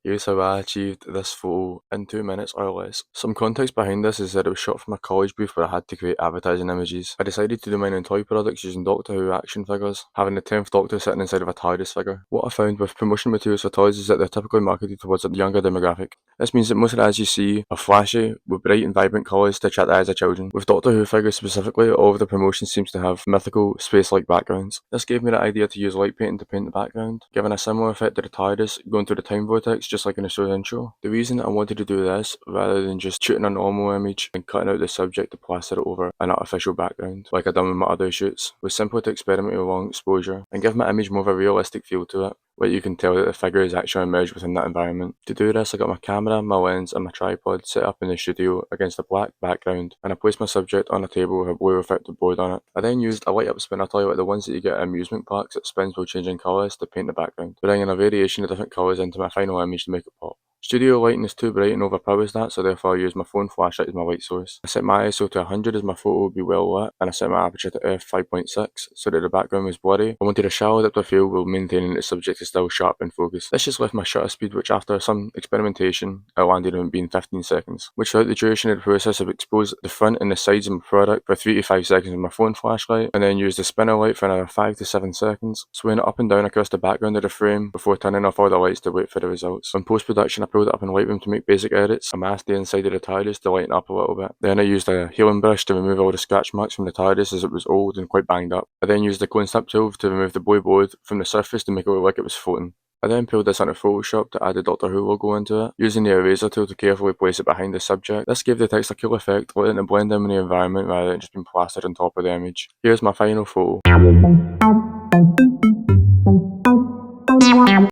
Here's how I achieved this photo in 2 minutes or less. Some context behind this is that it was shot from a college booth where I had to create advertising images. I decided to do mine in toy products using Doctor Who action figures, having the 10th Doctor sitting inside of a TARDIS figure. What I found with promotion materials for toys is that they're typically marketed towards a younger demographic. This means that most of the ads you see are flashy, with bright and vibrant colours to attract the eyes of children. With Doctor Who figures specifically, all of the promotion seems to have mythical, space-like backgrounds. This gave me the idea to use light painting to paint the background, giving a similar effect to the TARDIS going through the time vortex just like in the show's intro. The reason I wanted to do this, rather than just shooting a normal image and cutting out the subject to plaster it over an artificial background, like I done with my other shoots, was simply to experiment with long exposure and give my image more of a realistic feel to it, where you can tell that the figure is actually immersed within that environment. To do this, I got my camera, my lens and my tripod set up in the studio against a black background, and I placed my subject on a table with a blue reflective board on it. I then used a light up spinner toy like the ones that you get at amusement parks that spins while changing colours to paint the background, bringing a variation of different colours into my final image to make it pop. Studio lighting is too bright and overpowers that, so therefore I use my phone flashlight as my light source. I set my ISO to 100 as my photo would be well lit, and I set my aperture to f5.6 so that the background was blurry. I wanted a shallow depth of field while maintaining the subject is still sharp and focused. This just left my shutter speed, which after some experimentation, I landed on being 15 seconds, which throughout the duration of the process I've exposed the front and the sides of my product for 3 to 5 seconds with my phone flashlight, and then used the spinner light for another 5 to 7 seconds, swaying it up and down across the background of the frame before turning off all the lights to wait for the results. In post-production I pulled it up in Lightroom to make basic edits. I masked the inside of the TARDIS to lighten up a little bit. Then I used a healing brush to remove all the scratch marks from the TARDIS as it was old and quite banged up. I then used the clone snap tool to remove the blue board from the surface to make it look like it was floating. I then pulled this into Photoshop to add the Doctor Who logo into it, using the eraser tool to carefully place it behind the subject. This gave the text a cool effect, letting it blend in with the environment rather than just being plastered on top of the image. Here's my final photo.